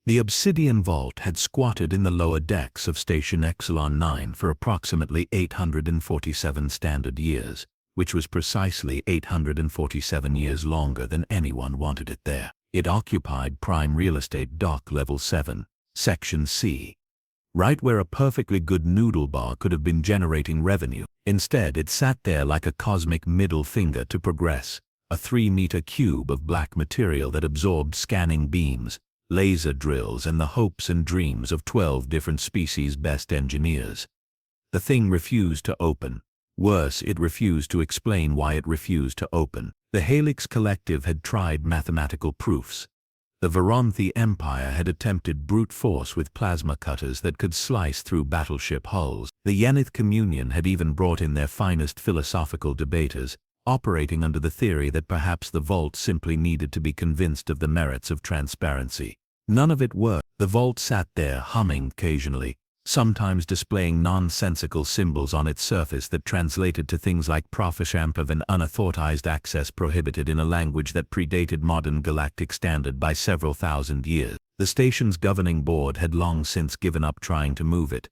The obsidian vault had squatted in the lower decks of Station Epsilon 9 for approximately 847 standard years, which was precisely 847 years longer than anyone wanted it there. It occupied prime real estate dock level 7, section C, right where a perfectly good noodle bar could have been generating revenue. Instead, it sat there like a cosmic middle finger to progress, a 3-meter cube of black material that absorbed scanning beams, laser drills, and the hopes and dreams of 12 different species' best engineers. The thing refused to open. Worse, it refused to explain why it refused to open. The Helix Collective had tried mathematical proofs. The Veronthi Empire had attempted brute force with plasma cutters that could slice through battleship hulls. The Yenith Communion had even brought in their finest philosophical debaters, operating under the theory that perhaps the vault simply needed to be convinced of the merits of transparency. None of it worked. The vault sat there humming occasionally, sometimes displaying nonsensical symbols on its surface that translated to things like Profeshamp and unauthorized access prohibited in a language that predated modern galactic standard by several thousand years. The station's governing board had long since given up trying to move it.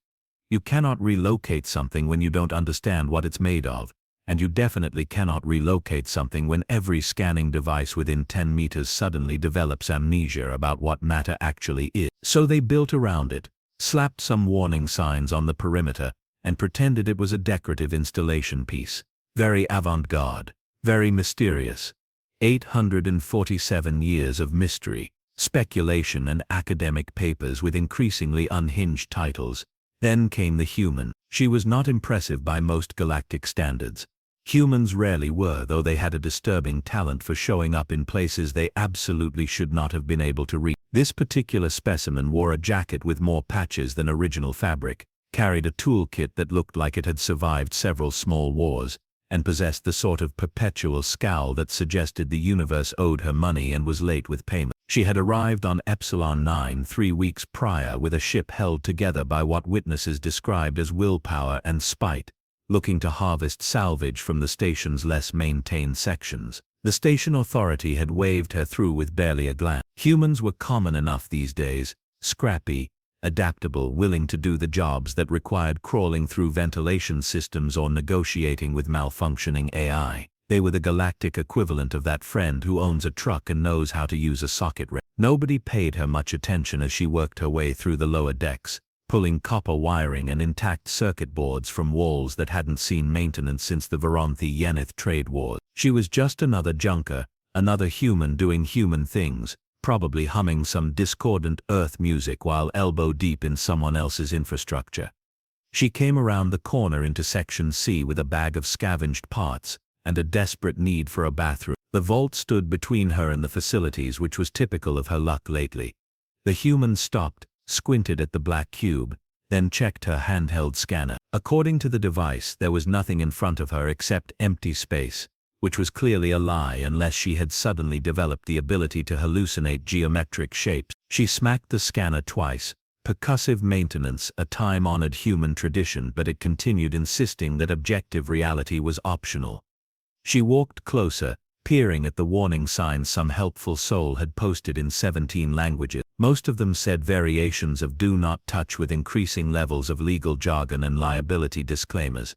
You cannot relocate something when you don't understand what it's made of, and you definitely cannot relocate something when every scanning device within 10 meters suddenly develops amnesia about what matter actually is. So they built around it, slapped some warning signs on the perimeter, and pretended it was a decorative installation piece. Very avant-garde, very mysterious. 847 years of mystery, speculation, and academic papers with increasingly unhinged titles. Then came the human. She was not impressive by most galactic standards. Humans rarely were, though they had a disturbing talent for showing up in places they absolutely should not have been able to reach. This particular specimen wore a jacket with more patches than original fabric, carried a toolkit that looked like it had survived several small wars, and possessed the sort of perpetual scowl that suggested the universe owed her money and was late with payment. She had arrived on Epsilon 9 3 weeks prior with a ship held together by what witnesses described as willpower and spite, looking to harvest salvage from the station's less maintained sections. The station authority had waved her through with barely a glance. Humans were common enough these days, scrappy, adaptable, willing to do the jobs that required crawling through ventilation systems or negotiating with malfunctioning AI. They were the galactic equivalent of that friend who owns a truck and knows how to use a socket wrench. Nobody paid her much attention as she worked her way through the lower decks, pulling copper wiring and intact circuit boards from walls that hadn't seen maintenance since the Veronthi-Yenith trade wars. She was just another junker, another human doing human things, probably humming some discordant Earth music while elbow-deep in someone else's infrastructure. She came around the corner into Section C with a bag of scavenged parts and a desperate need for a bathroom. The vault stood between her and the facilities, which was typical of her luck lately. The human stopped, squinted at the black cube, then checked her handheld scanner. According to the device, there was nothing in front of her except empty space, which was clearly a lie unless she had suddenly developed the ability to hallucinate geometric shapes. She smacked the scanner twice. Percussive maintenance, a time-honored human tradition, but it continued insisting that objective reality was optional. She walked closer, peering at the warning signs some helpful soul had posted in 17 languages. Most of them said variations of "do not touch" with increasing levels of legal jargon and liability disclaimers.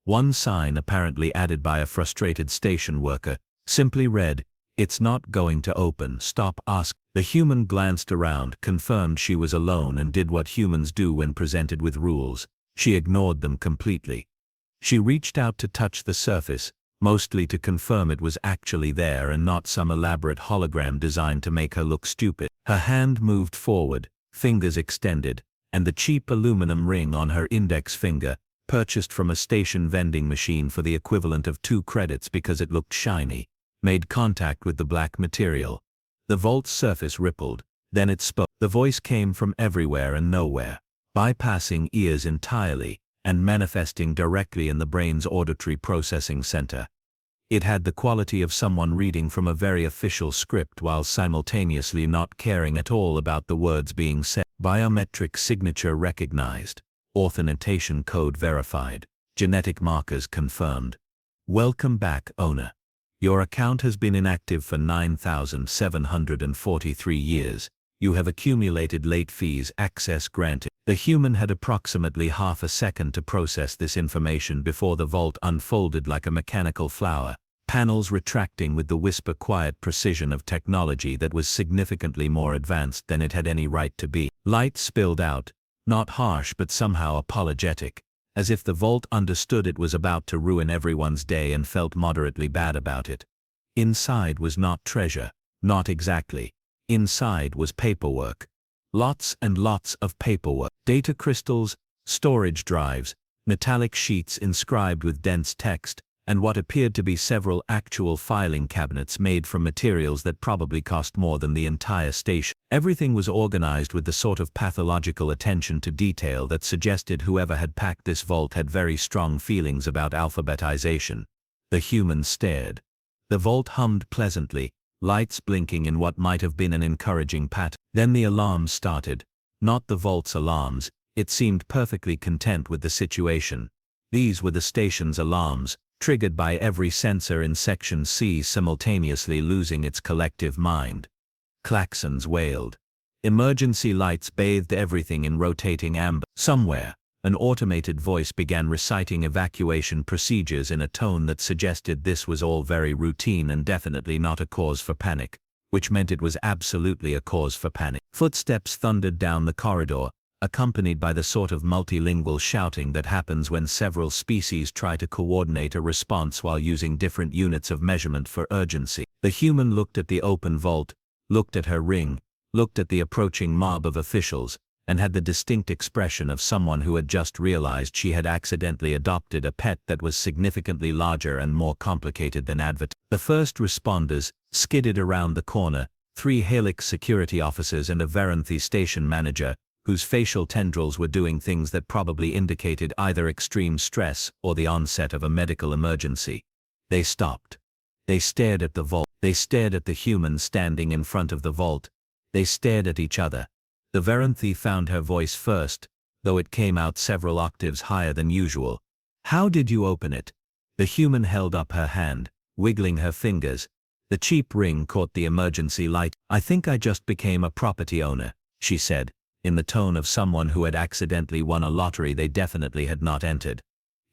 One sign, apparently added by a frustrated station worker, simply read, "It's not going to open, stop ask." The human glanced around, confirmed she was alone, and did what humans do when presented with rules. She ignored them completely. She reached out to touch the surface, mostly to confirm it was actually there and not some elaborate hologram designed to make her look stupid. Her hand moved forward, fingers extended, and the cheap aluminum ring on her index finger, purchased from a station vending machine for the equivalent of 2 credits because it looked shiny, made contact with the black material. The vault's surface rippled, then it spoke. The voice came from everywhere and nowhere, bypassing ears entirely, and manifesting directly in the brain's auditory processing center. It had the quality of someone reading from a very official script while simultaneously not caring at all about the words being said. Biometric signature recognized. Authentication code verified. Genetic markers confirmed. Welcome back, owner. Your account has been inactive for 9,743 years. You have accumulated late fees, access granted. The human had approximately half a second to process this information before the vault unfolded like a mechanical flower, panels retracting with the whisper-quiet precision of technology that was significantly more advanced than it had any right to be. Light spilled out, not harsh but somehow apologetic, as if the vault understood it was about to ruin everyone's day and felt moderately bad about it. Inside was not treasure, not exactly. Inside was paperwork. Lots and lots of paperwork. Data crystals, storage drives, metallic sheets inscribed with dense text, and what appeared to be several actual filing cabinets made from materials that probably cost more than the entire station. Everything was organized with the sort of pathological attention to detail that suggested whoever had packed this vault had very strong feelings about alphabetization. The human stared. The vault hummed pleasantly, lights blinking in what might have been an encouraging pattern. Then the alarms started. Not the vault's alarms, it seemed perfectly content with the situation. These were the station's alarms, triggered by every sensor in Section C simultaneously losing its collective mind. Klaxons wailed. Emergency lights bathed everything in rotating amber. Somewhere, an automated voice began reciting evacuation procedures in a tone that suggested this was all very routine and definitely not a cause for panic, which meant it was absolutely a cause for panic. Footsteps thundered down the corridor, accompanied by the sort of multilingual shouting that happens when several species try to coordinate a response while using different units of measurement for urgency. The human looked at the open vault, looked at her ring, looked at the approaching mob of officials, and had the distinct expression of someone who had just realized she had accidentally adopted a pet that was significantly larger and more complicated than advertised. The first responders skidded around the corner, 3 Helix security officers and a Veranthi station manager, whose facial tendrils were doing things that probably indicated either extreme stress or the onset of a medical emergency. They stopped. They stared at the vault. They stared at the human standing in front of the vault. They stared at each other. The Veranthi found her voice first, though it came out several octaves higher than usual. "How did you open it?" The human held up her hand, wiggling her fingers. The cheap ring caught the emergency light. "I think I just became a property owner," she said, in the tone of someone who had accidentally won a lottery they definitely had not entered.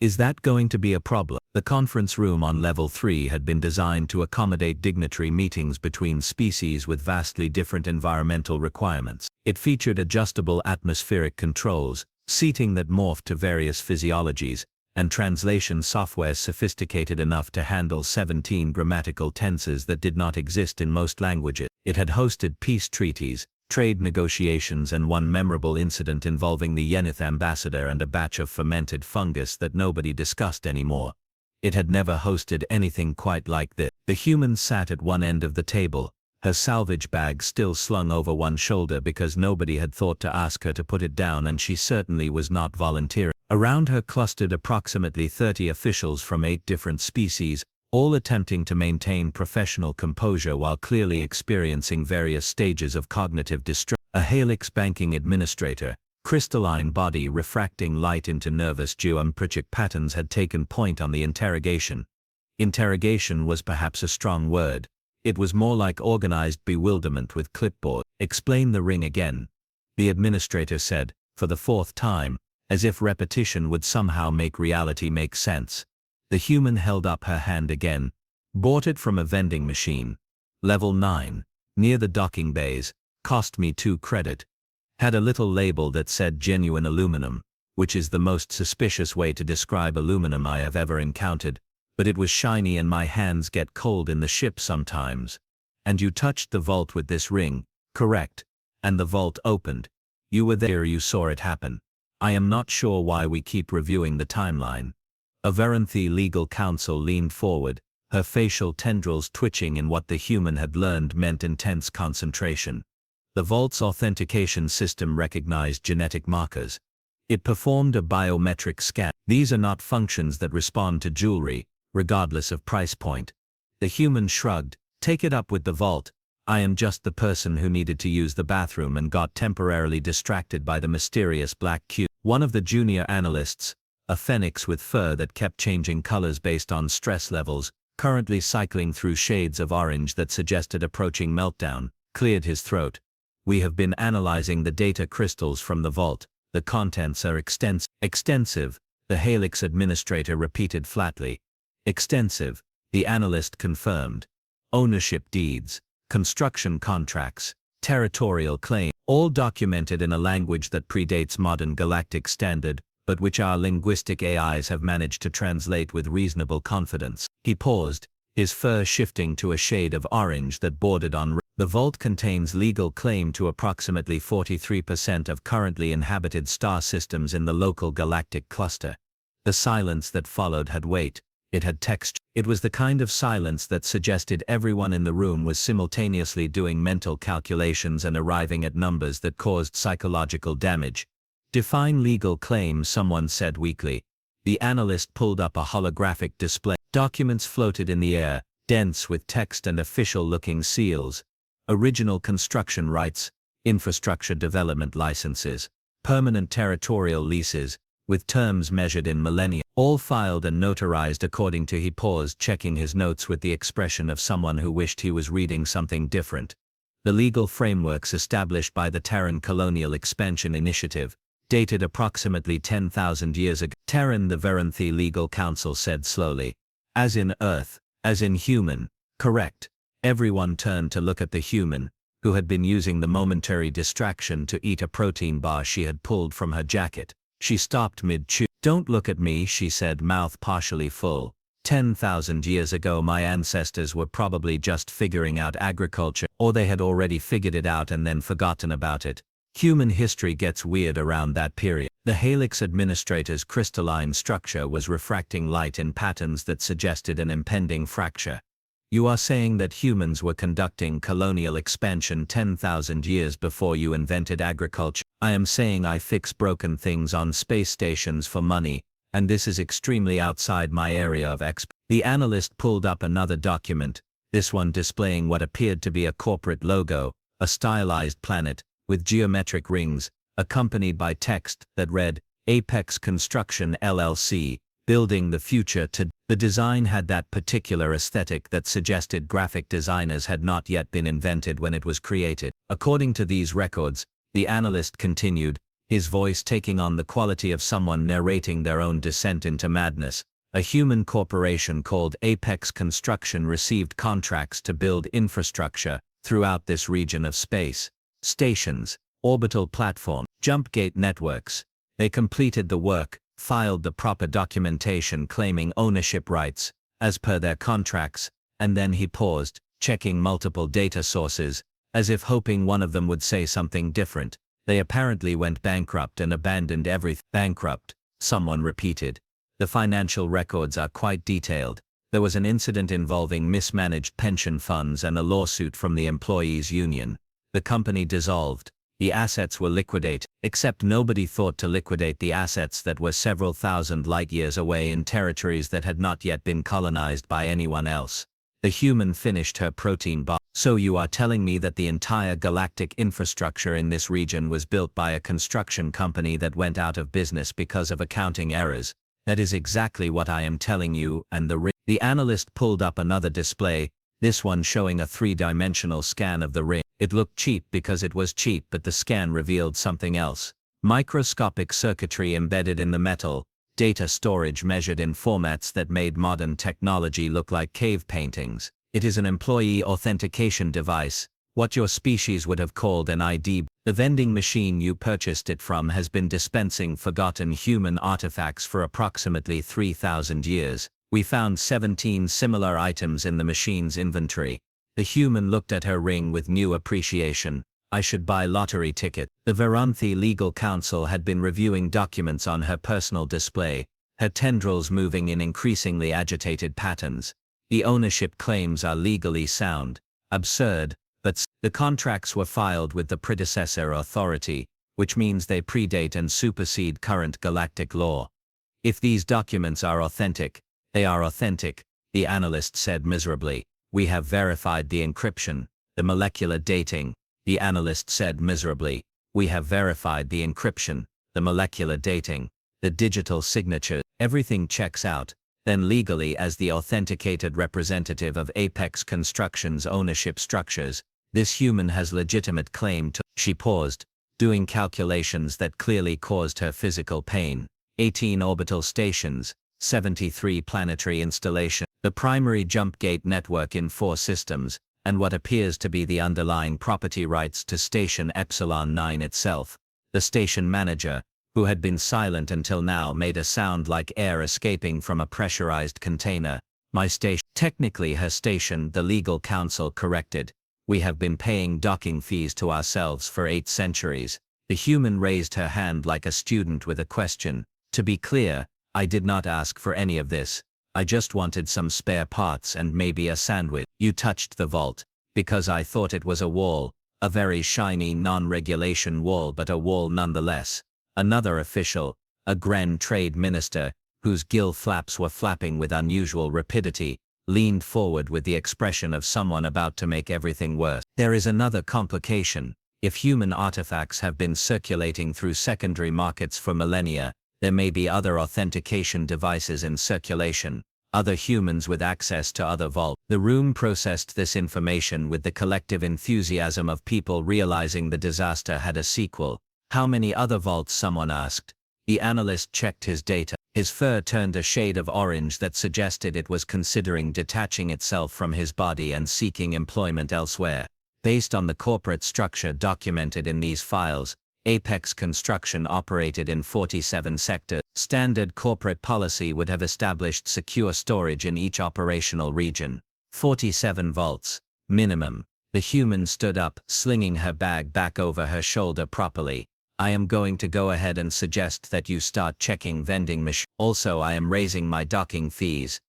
"Is that going to be a problem?" The conference room on level 3 had been designed to accommodate dignitary meetings between species with vastly different environmental requirements. It featured adjustable atmospheric controls, seating that morphed to various physiologies, and translation software sophisticated enough to handle 17 grammatical tenses that did not exist in most languages. It had hosted peace treaties, trade negotiations and one memorable incident involving the Yenith ambassador and a batch of fermented fungus that nobody discussed anymore. It had never hosted anything quite like this. The human sat at one end of the table, her salvage bag still slung over one shoulder because nobody had thought to ask her to put it down and she certainly was not volunteering. Around her clustered approximately 30 officials from 8 different species, all attempting to maintain professional composure while clearly experiencing various stages of cognitive distress. A Helix banking administrator, crystalline body refracting light into nervous geometric patterns, had taken point on the interrogation. Interrogation was perhaps a strong word. It was more like organized bewilderment with clipboard. "Explain the ring again," the administrator said, for the 4th time, as if repetition would somehow make reality make sense. The human held up her hand again. "Bought it from a vending machine. Level 9, near the docking bays, cost me 2 credit. Had a little label that said genuine aluminum, which is the most suspicious way to describe aluminum I have ever encountered, but it was shiny and my hands get cold in the ship sometimes. And you touched the vault with this ring, correct? And the vault opened. You were there, you saw it happen. I am not sure why we keep reviewing the timeline." A Veranthi legal counsel leaned forward, her facial tendrils twitching in what the human had learned meant intense concentration. The vault's authentication system recognized genetic markers. It performed a biometric scan. These are not functions that respond to jewelry, regardless of price point. The human shrugged. "Take it up with the vault. I am just the person who needed to use the bathroom and got temporarily distracted by the mysterious black cube." One of the junior analysts, a phoenix with fur that kept changing colors based on stress levels, currently cycling through shades of orange that suggested approaching meltdown, cleared his throat. We have been analyzing the data crystals from the vault. The contents are extensive, the Helix administrator repeated flatly. Extensive, the analyst confirmed. Ownership deeds, construction contracts, territorial claim, all documented in a language that predates modern galactic standard, but which our linguistic AIs have managed to translate with reasonable confidence. He paused, his fur shifting to a shade of orange that bordered on. The vault contains legal claim to approximately 43% of currently inhabited star systems in the local galactic cluster. The silence that followed had weight. It had texture. It was the kind of silence that suggested everyone in the room was simultaneously doing mental calculations and arriving at numbers that caused psychological damage. Define legal claim, someone said weakly. The analyst pulled up a holographic display. Documents floated in the air, dense with text and official-looking seals. Original construction rights, infrastructure development licenses, permanent territorial leases, with terms measured in millennia, all filed and notarized according to. He paused, checking his notes with the expression of someone who wished he was reading something different. The legal frameworks established by the Terran Colonial Expansion Initiative, dated approximately 10,000 years ago. Terran, the Veranthi Legal Council said slowly. As in Earth, as in human, correct. Everyone turned to look at the human, who had been using the momentary distraction to eat a protein bar she had pulled from her jacket. She stopped mid-chew. Don't look at me, she said, mouth partially full. 10,000 years ago my ancestors were probably just figuring out agriculture, or they had already figured it out and then forgotten about it. Human history gets weird around that period. The Helix administrator's crystalline structure was refracting light in patterns that suggested an impending fracture. You are saying that humans were conducting colonial expansion 10,000 years before you invented agriculture. I am saying I fix broken things on space stations for money, and this is extremely outside my area of expertise. The analyst pulled up another document, this one displaying what appeared to be a corporate logo, a stylized planet, with geometric rings, accompanied by text that read, Apex Construction LLC, Building the Future to. The design had that particular aesthetic that suggested graphic designers had not yet been invented when it was created. According to these records, the analyst continued, his voice taking on the quality of someone narrating their own descent into madness. A human corporation called Apex Construction received contracts to build infrastructure throughout this region of space. Stations, orbital platform, jump gate networks. They completed the work, filed the proper documentation claiming ownership rights, as per their contracts, and then he paused, checking multiple data sources, as if hoping one of them would say something different. They apparently went bankrupt and abandoned everything. Bankrupt, someone repeated. The financial records are quite detailed. There was an incident involving mismanaged pension funds and a lawsuit from the employees' union. The company dissolved. The assets were liquidated, except nobody thought to liquidate the assets that were several thousand light-years away in territories that had not yet been colonized by anyone else. The human finished her protein bar. So you are telling me that the entire galactic infrastructure in this region was built by a construction company that went out of business because of accounting errors? That is exactly what I am telling you, and the analyst pulled up another display, this one showing a three-dimensional scan of the ring. It looked cheap because it was cheap, but the scan revealed something else. Microscopic circuitry embedded in the metal, data storage measured in formats that made modern technology look like cave paintings. It is an employee authentication device, what your species would have called an ID. The vending machine you purchased it from has been dispensing forgotten human artifacts for approximately 3,000 years. We found 17 similar items in the machine's inventory. The human looked at her ring with new appreciation. I should buy lottery ticket. The Veranthi Legal Council had been reviewing documents on her personal display, her tendrils moving in increasingly agitated patterns. The ownership claims are legally sound. Absurd, but the contracts were filed with the predecessor authority, which means they predate and supersede current galactic law. If these documents are authentic, they are authentic, the analyst said miserably. We have verified the encryption, the molecular dating, the analyst said miserably. We have verified the encryption, the molecular dating, the digital signature. Everything checks out. Then legally, as the authenticated representative of Apex Construction's ownership structures, this human has legitimate claim to. She paused, doing calculations that clearly caused her physical pain. 18 orbital stations, 73 planetary installations, the primary jump gate network in 4 systems, and what appears to be the underlying property rights to Station Epsilon 9 itself. The station manager, who had been silent until now, made a sound like air escaping from a pressurized container. My station. Technically her station, the legal counsel corrected. We have been paying docking fees to ourselves for 8 centuries. The human raised her hand like a student with a question. To be clear, I did not ask for any of this. I just wanted some spare parts and maybe a sandwich. You touched the vault, because I thought it was a wall, a very shiny non-regulation wall, but a wall nonetheless. Another official, a Grand Trade Minister, whose gill flaps were flapping with unusual rapidity, leaned forward with the expression of someone about to make everything worse. There is another complication. If human artifacts have been circulating through secondary markets for millennia, there may be other authentication devices in circulation, other humans with access to other vaults. The room processed this information with the collective enthusiasm of people realizing the disaster had a sequel. How many other vaults? Someone asked. The analyst checked his data. His fur turned a shade of orange that suggested it was considering detaching itself from his body and seeking employment elsewhere. Based on the corporate structure documented in these files, Apex Construction operated in 47 sectors. Standard corporate policy would have established secure storage in each operational region. 47 vaults, minimum. The human stood up, slinging her bag back over her shoulder properly. I am going to go ahead and suggest that you start checking vending machines. Also, I am raising my docking fees.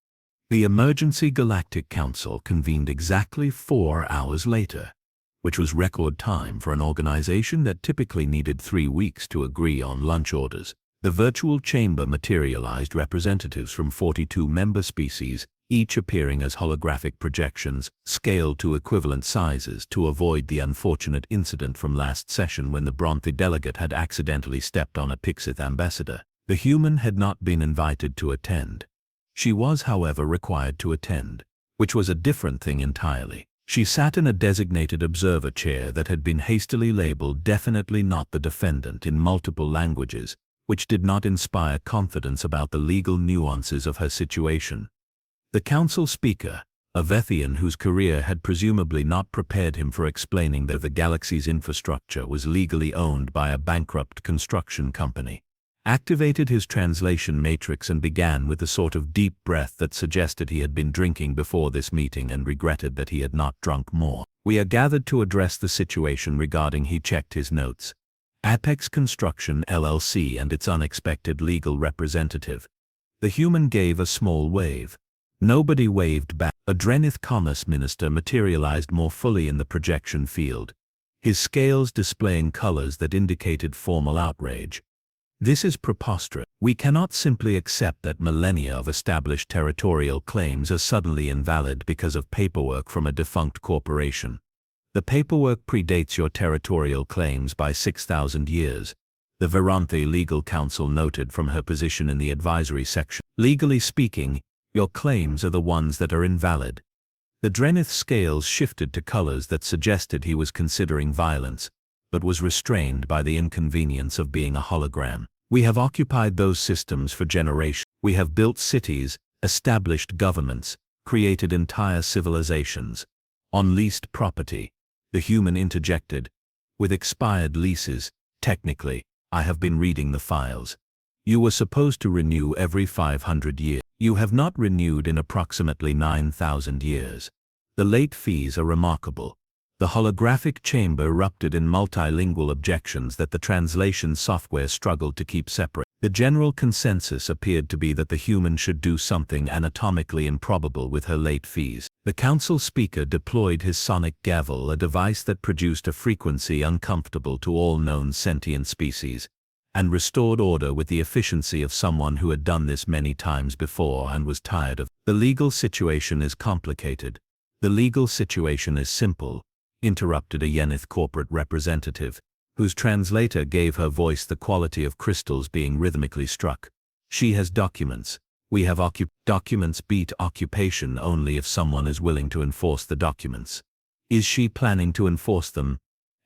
The Emergency Galactic Council convened exactly 4 hours later, which was record time for an organization that typically needed 3 weeks to agree on lunch orders. The virtual chamber materialized representatives from 42 member species, each appearing as holographic projections, scaled to equivalent sizes to avoid the unfortunate incident from last session when the Bronthi delegate had accidentally stepped on a Pixith ambassador. The human had not been invited to attend. She was, however, required to attend, which was a different thing entirely. She sat in a designated observer chair that had been hastily labeled "definitely not the defendant" in multiple languages, which did not inspire confidence about the legal nuances of her situation. The council speaker, a Vethian whose career had presumably not prepared him for explaining that the galaxy's infrastructure was legally owned by a bankrupt construction company, activated his translation matrix and began with a sort of deep breath that suggested he had been drinking before this meeting and regretted that he had not drunk more. We are gathered to address the situation regarding. He checked his notes. Apex Construction LLC and its unexpected legal representative. The human gave a small wave. Nobody waved back. A Drenith Commerce Minister materialized more fully in the projection field, his scales displaying colors that indicated formal outrage. This is preposterous. We cannot simply accept that millennia of established territorial claims are suddenly invalid because of paperwork from a defunct corporation. The paperwork predates your territorial claims by 6,000 years, the Veranthi Legal Counsel noted from her position in the advisory section. Legally speaking, your claims are the ones that are invalid. The Drenith scales shifted to colors that suggested he was considering violence, but was restrained by the inconvenience of being a hologram. We have occupied those systems for generations. We have built cities, established governments, created entire civilizations. On leased property, the human interjected. With expired leases, technically, I have been reading the files. You were supposed to renew every 500 years. You have not renewed in approximately 9,000 years. The late fees are remarkable. The holographic chamber erupted in multilingual objections that the translation software struggled to keep separate. The general consensus appeared to be that the human should do something anatomically improbable with her late fees. The council speaker deployed his sonic gavel, a device that produced a frequency uncomfortable to all known sentient species, and restored order with the efficiency of someone who had done this many times before and was tired of. The legal situation is complicated. The legal situation is simple, interrupted a Yenith corporate representative, whose translator gave her voice the quality of crystals being rhythmically struck. She has documents. We have documents beat occupation only if someone is willing to enforce the documents. Is she planning to enforce them?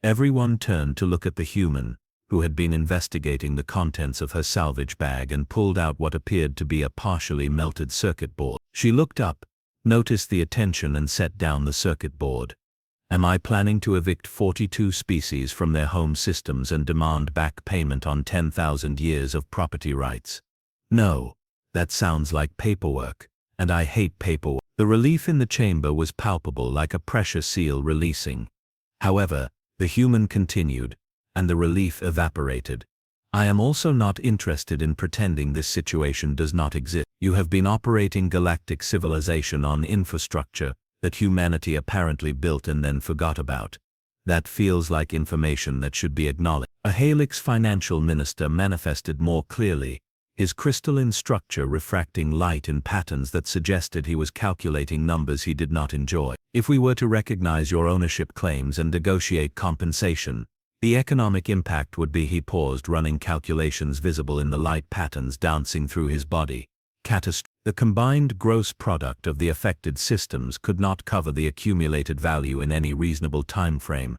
Everyone turned to look at the human, who had been investigating the contents of her salvage bag and pulled out what appeared to be a partially melted circuit board. She looked up, noticed the attention and set down the circuit board. Am I planning to evict 42 species from their home systems and demand back payment on 10,000 years of property rights? No, that sounds like paperwork, and I hate paperwork. The relief in the chamber was palpable, like a pressure seal releasing. However, the human continued, and the relief evaporated. I am also not interested in pretending this situation does not exist. You have been operating galactic civilization on infrastructure that humanity apparently built and then forgot about. That feels like information that should be acknowledged. A Helix financial minister manifested more clearly, his crystalline structure refracting light in patterns that suggested he was calculating numbers he did not enjoy. If we were to recognize your ownership claims and negotiate compensation, the economic impact would be. He paused, running calculations visible in the light patterns dancing through his body. Catastrophe. The combined gross product of the affected systems could not cover the accumulated value in any reasonable time frame.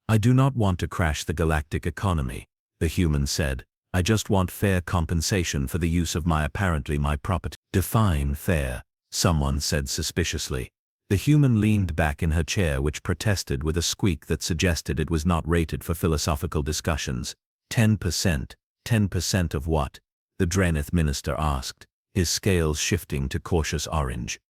I do not want to crash the galactic economy, the human said. I just want fair compensation for the use of my property. Define fair, someone said suspiciously. The human leaned back in her chair, which protested with a squeak that suggested it was not rated for philosophical discussions. 10%. 10% of what? The Drenith minister asked, his scales shifting to cautious orange.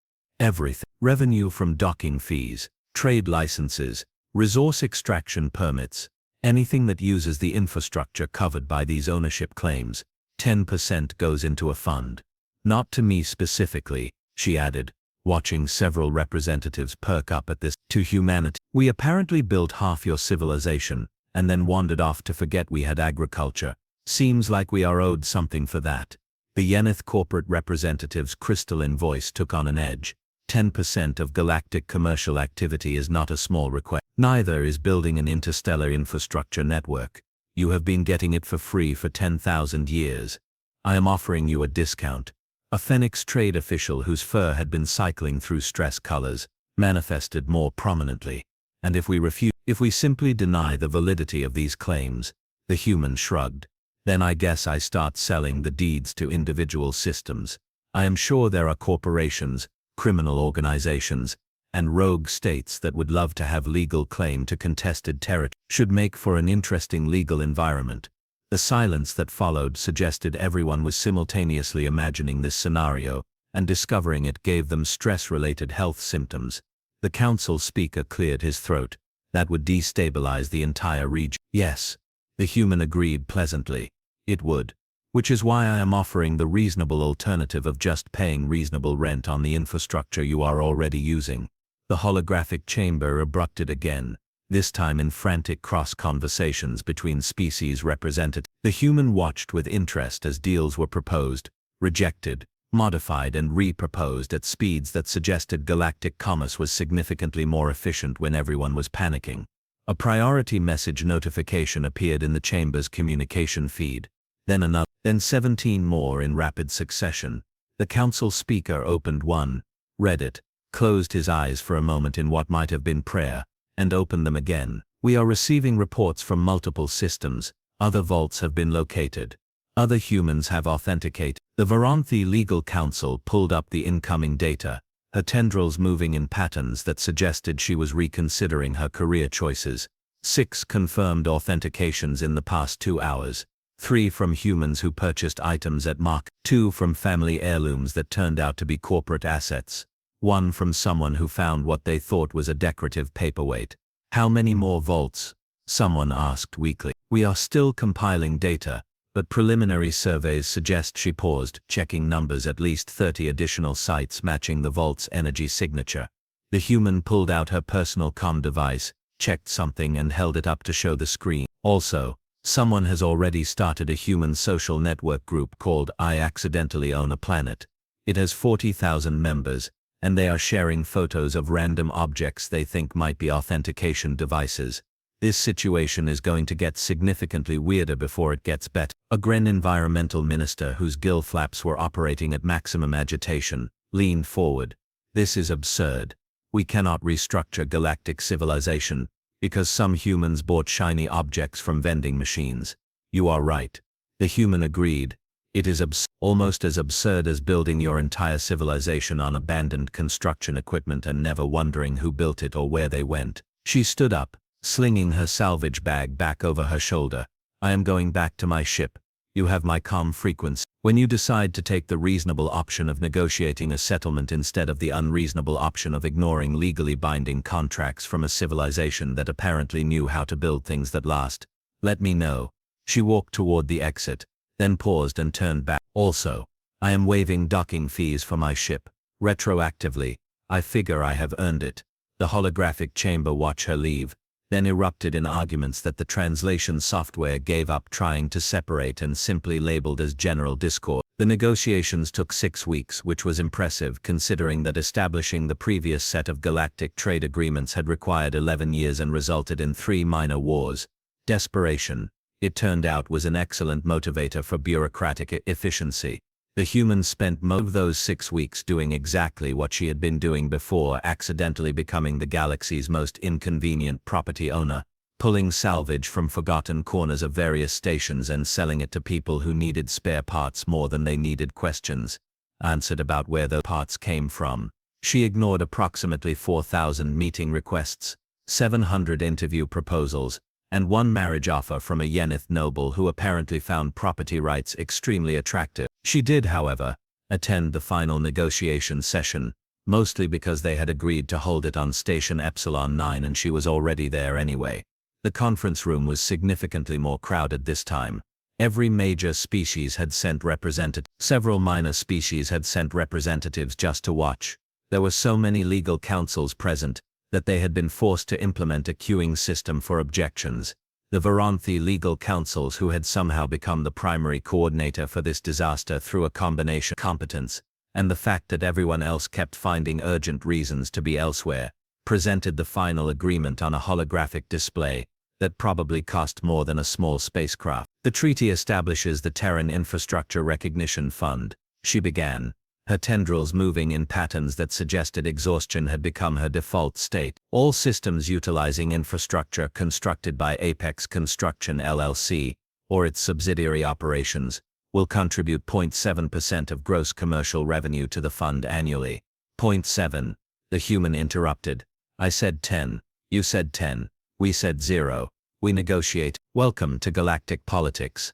Everything. Revenue from docking fees, trade licenses, resource extraction permits, anything that uses the infrastructure covered by these ownership claims. 10% goes into a fund. Not to me specifically, she added, watching several representatives perk up at this. To humanity. We apparently built half your civilization, and then wandered off to forget we had agriculture. Seems like we are owed something for that. The Yenith corporate representative's crystalline voice took on an edge. 10% of galactic commercial activity is not a small request. Neither is building an interstellar infrastructure network. You have been getting it for free for 10,000 years. I am offering you a discount. A Phoenix trade official whose fur had been cycling through stress colors manifested more prominently. And if we simply deny the validity of these claims, the human shrugged. Then I guess I start selling the deeds to individual systems. I am sure there are corporations, criminal organizations, and rogue states that would love to have legal claim to contested territory. Should make for an interesting legal environment. The silence that followed suggested everyone was simultaneously imagining this scenario, and discovering it gave them stress-related health symptoms. The council speaker cleared his throat. That would destabilize the entire region. Yes, the human agreed pleasantly. It would. Which is why I am offering the reasonable alternative of just paying reasonable rent on the infrastructure you are already using. The holographic chamber abrupted again, this time in frantic cross-conversations between species representatives. The human watched with interest as deals were proposed, rejected, modified and re-proposed at speeds that suggested galactic commerce was significantly more efficient when everyone was panicking. A priority message notification appeared in the chamber's communication feed. Then another, then 17 more in rapid succession. The council speaker opened one, read it, closed his eyes for a moment in what might have been prayer, and opened them again. We are receiving reports from multiple systems. Other vaults have been located. Other humans have authenticated. The Varanthi Legal Council pulled up the incoming data, her tendrils moving in patterns that suggested she was reconsidering her career choices. 6 confirmed authentications in the past 2 hours. 3 from humans who purchased items at Mark, 2 from family heirlooms that turned out to be corporate assets, 1 from someone who found what they thought was a decorative paperweight. How many more vaults? Someone asked weakly. We are still compiling data, but preliminary surveys suggest. She paused, checking numbers. At least 30 additional sites matching the vault's energy signature. The human pulled out her personal comm device, checked something and held it up to show the screen. Also, someone has already started a human social network group called I Accidentally Own a Planet. It has 40,000 members, and they are sharing photos of random objects they think might be authentication devices. This situation is going to get significantly weirder before it gets better. A Gren environmental minister whose gill flaps were operating at maximum agitation leaned forward. This is absurd. We cannot restructure galactic civilization. Because some humans bought shiny objects from vending machines. You are right. The human agreed. It is almost as absurd as building your entire civilization on abandoned construction equipment and never wondering who built it or where they went. She stood up, slinging her salvage bag back over her shoulder. I am going back to my ship. You have my calm frequency. When you decide to take the reasonable option of negotiating a settlement instead of the unreasonable option of ignoring legally binding contracts from a civilization that apparently knew how to build things that last, let me know. She walked toward the exit, then paused and turned back. Also, I am waiving docking fees for my ship. Retroactively, I figure I have earned it. The holographic chamber watched her leave, then erupted in arguments that the translation software gave up trying to separate and simply labeled as general discord. The negotiations took 6 weeks, which was impressive considering that establishing the previous set of galactic trade agreements had required 11 years and resulted in 3 minor wars. Desperation, it turned out, was an excellent motivator for bureaucratic efficiency. The humans spent most of those 6 weeks doing exactly what she had been doing before, accidentally becoming the galaxy's most inconvenient property owner, pulling salvage from forgotten corners of various stations and selling it to people who needed spare parts more than they needed questions answered about where those parts came from. She ignored approximately 4,000 meeting requests, 700 interview proposals, and 1 marriage offer from a Yenith noble who apparently found property rights extremely attractive. She did, however, attend the final negotiation session, mostly because they had agreed to hold it on Station Epsilon 9 and she was already there anyway. The conference room was significantly more crowded this time. Every major species had sent representatives. Several minor species had sent representatives just to watch. There were so many legal councils present that they had been forced to implement a queuing system for objections. The Varanthi legal councils, who had somehow become the primary coordinator for this disaster through a combination of competence and the fact that everyone else kept finding urgent reasons to be elsewhere, presented the final agreement on a holographic display that probably cost more than a small spacecraft. The treaty establishes the Terran Infrastructure Recognition Fund, she began, her tendrils moving in patterns that suggested exhaustion had become her default state. All systems utilizing infrastructure constructed by Apex Construction LLC, or its subsidiary operations, will contribute 0.7% of gross commercial revenue to the fund annually. 0.7, the human interrupted. I said 10, you said 10, we said 0, we negotiate. Welcome to Galactic Politics.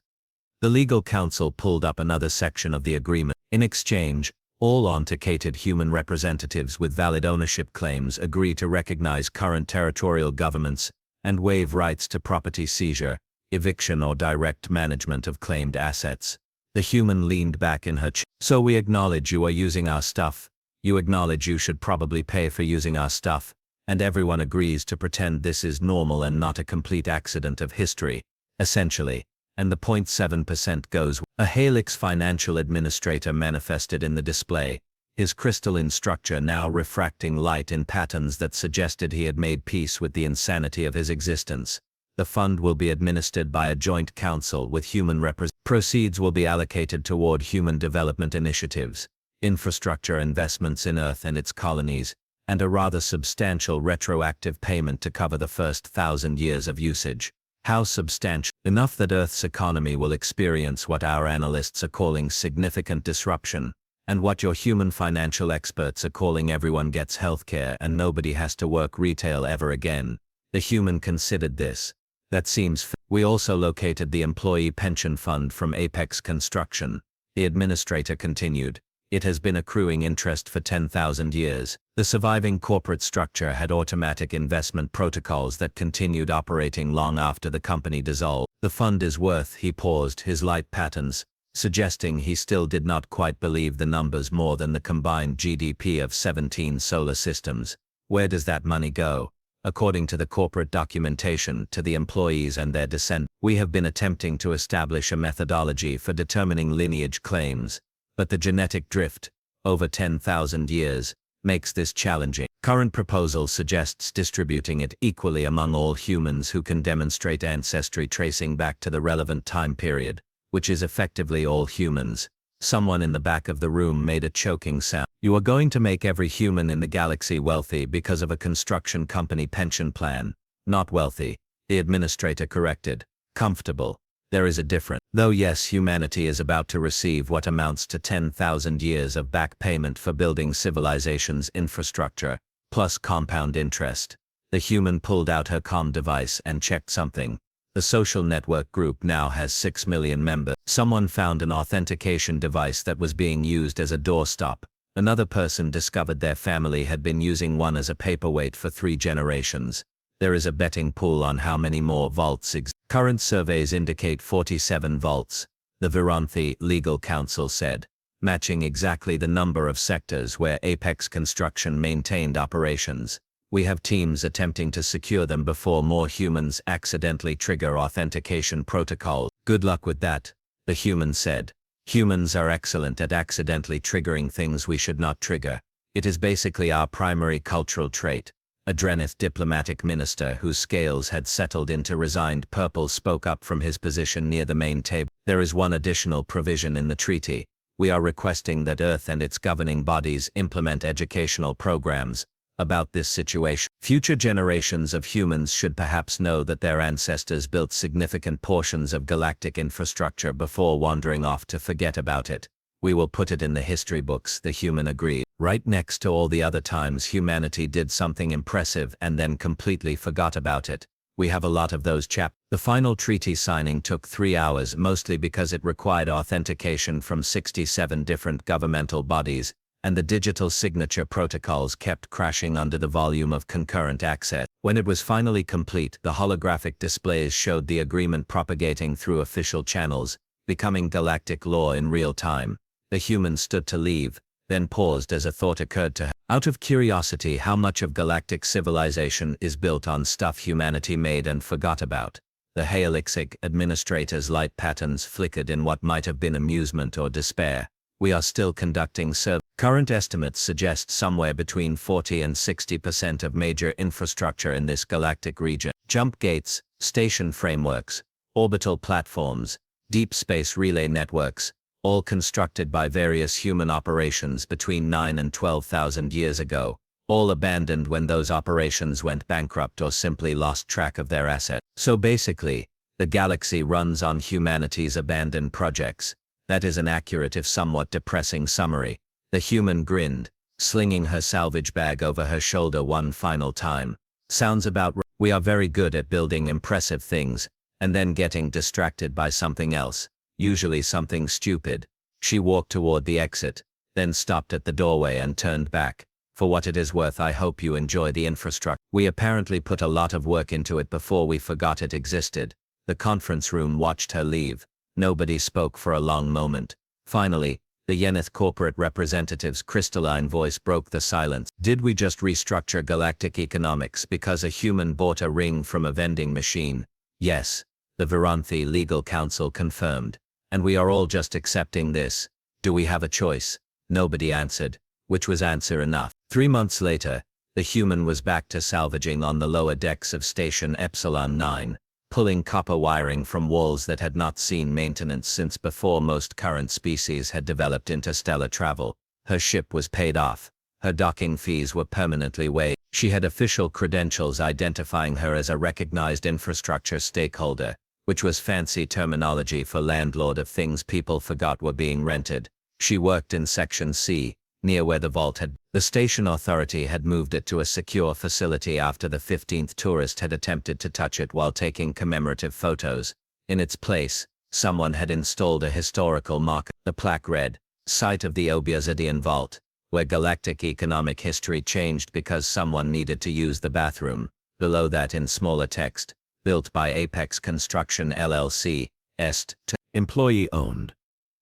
The legal council pulled up another section of the agreement. In exchange, all authenticated human representatives with valid ownership claims agree to recognize current territorial governments and waive rights to property seizure, eviction or direct management of claimed assets. The human leaned back in her chair. So we acknowledge you are using our stuff, you acknowledge you should probably pay for using our stuff, and everyone agrees to pretend this is normal and not a complete accident of history, essentially. And the 0.7% goes. A Helix financial administrator manifested in the display, his crystalline structure now refracting light in patterns that suggested he had made peace with the insanity of his existence. The fund will be administered by a joint council with human representatives. Proceeds will be allocated toward human development initiatives, infrastructure investments in Earth and its colonies, and a rather substantial retroactive payment to cover the first 1,000 years of usage. How substantial? Enough that Earth's economy will experience what our analysts are calling significant disruption, and what your human financial experts are calling everyone gets healthcare and nobody has to work retail ever again. The human considered this. That seems fair. We also located the employee pension fund from Apex Construction. The administrator continued. It has been accruing interest for 10,000 years. The surviving corporate structure had automatic investment protocols that continued operating long after the company dissolved. The fund is worth, he paused, his light patterns, suggesting he still did not quite believe the numbers, more than the combined GDP of 17 solar systems. Where does that money go? According to the corporate documentation, to the employees and their descendants. We have been attempting to establish a methodology for determining lineage claims, but the genetic drift, over 10,000 years, makes this challenging. Current proposal suggests distributing it equally among all humans who can demonstrate ancestry tracing back to the relevant time period, which is effectively all humans. Someone in the back of the room made a choking sound. You are going to make every human in the galaxy wealthy because of a construction company pension plan. Not wealthy, the administrator corrected. Comfortable. There is a difference. Though yes, humanity is about to receive what amounts to 10,000 years of back payment for building civilization's infrastructure, plus compound interest. The human pulled out her comm device and checked something. The social network group now has 6 million members. Someone found an authentication device that was being used as a doorstop. Another person discovered their family had been using one as a paperweight for 3 generations. There is a betting pool on how many more vaults exist. Current surveys indicate 47 vaults, the Viranthi Legal Council said, matching exactly the number of sectors where Apex Construction maintained operations. We have teams attempting to secure them before more humans accidentally trigger authentication protocols. Good luck with that, the human said. Humans are excellent at accidentally triggering things we should not trigger. It is basically our primary cultural trait. A Drenith diplomatic minister whose scales had settled into resigned purple spoke up from his position near the main table. There is one additional provision in the treaty. We are requesting that Earth and its governing bodies implement educational programs about this situation. Future generations of humans should perhaps know that their ancestors built significant portions of galactic infrastructure before wandering off to forget about it. We will put it in the history books, the human agreed. Right next to all the other times humanity did something impressive and then completely forgot about it. We have a lot of those chapters. The final treaty signing took 3 hours, mostly because it required authentication from 67 different governmental bodies, and the digital signature protocols kept crashing under the volume of concurrent access. When it was finally complete, the holographic displays showed the agreement propagating through official channels, becoming galactic law in real time. The human stood to leave, then paused as a thought occurred to her. Out of curiosity, how much of galactic civilization is built on stuff humanity made and forgot about? The Haelixic administrator's light patterns flickered in what might have been amusement or despair. We are still conducting surveys. Current estimates suggest somewhere between 40 and 60% of major infrastructure in this galactic region. Jump gates, station frameworks, orbital platforms, deep space relay networks, all constructed by various human operations between 9 and 12,000 years ago, all abandoned when those operations went bankrupt or simply lost track of their assets. So basically, the galaxy runs on humanity's abandoned projects. That is an accurate if somewhat depressing summary. The human grinned, slinging her salvage bag over her shoulder one final time. Sounds about right. We are very good at building impressive things, and then getting distracted by something else. Usually something stupid. She walked toward the exit, then stopped at the doorway and turned back. For what it is worth, I hope you enjoy the infrastructure. We apparently put a lot of work into it before we forgot it existed. The conference room watched her leave. Nobody spoke for a long moment. Finally, the Yenith corporate representative's crystalline voice broke the silence. Did we just restructure galactic economics because a human bought a ring from a vending machine? Yes, the Viranthi Legal Council confirmed. And we are all just accepting this. Do we have a choice? Nobody answered, which was answer enough. 3 months later, the human was back to salvaging on the lower decks of Station Epsilon 9, pulling copper wiring from walls that had not seen maintenance since before most current species had developed interstellar travel. Her ship was paid off. Her docking fees were permanently waived. She had official credentials identifying her as a recognized infrastructure stakeholder, which was fancy terminology for landlord of things people forgot were being rented. She worked in Section C, near where the vault had. The station authority had moved it to a secure facility after the 15th tourist had attempted to touch it while taking commemorative photos. In its place, someone had installed a historical marker. The plaque read, "Site of the Obyazidian Vault, where galactic economic history changed because someone needed to use the bathroom." Below that in smaller text, "Built by Apex Construction LLC, Est. Employee owned."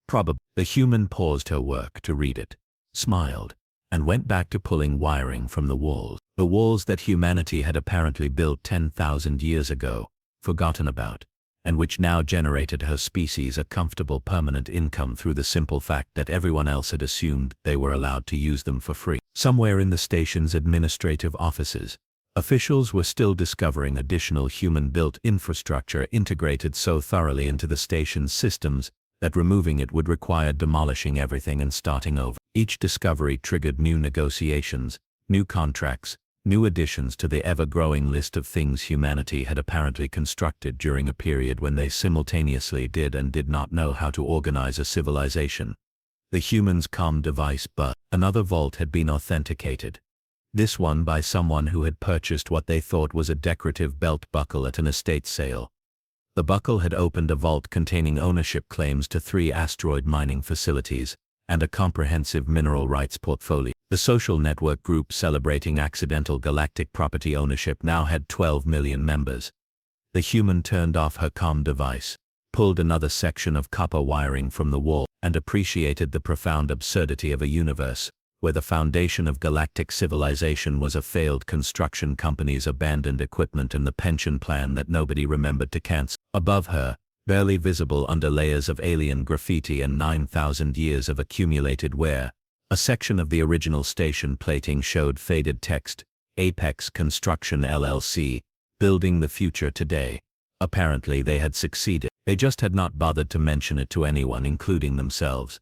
Probably. The human paused her work to read it, smiled, and went back to pulling wiring from the walls. The walls that humanity had apparently built 10,000 years ago, forgotten about, and which now generated her species a comfortable permanent income through the simple fact that everyone else had assumed they were allowed to use them for free. Somewhere in the station's administrative offices, officials were still discovering additional human-built infrastructure integrated so thoroughly into the station's systems that removing it would require demolishing everything and starting over. Each discovery triggered new negotiations, new contracts, New additions to the ever-growing list of things humanity had apparently constructed during a period when they simultaneously did and did not know how to organize a civilization. The human's comm device, but another vault had been authenticated. This one by someone who had purchased what they thought was a decorative belt buckle at an estate sale. The buckle had opened a vault containing ownership claims to 3 asteroid mining facilities and a comprehensive mineral rights portfolio. The social network group celebrating accidental galactic property ownership now had 12 million members. The human turned off her comm device, pulled another section of copper wiring from the wall, and appreciated the profound absurdity of a universe where the foundation of galactic civilization was a failed construction company's abandoned equipment and the pension plan that nobody remembered to cancel. Above her, barely visible under layers of alien graffiti and 9,000 years of accumulated wear, a section of the original station plating showed faded text, Apex Construction LLC, building the future today. Apparently they had succeeded. They just had not bothered to mention it to anyone, including themselves.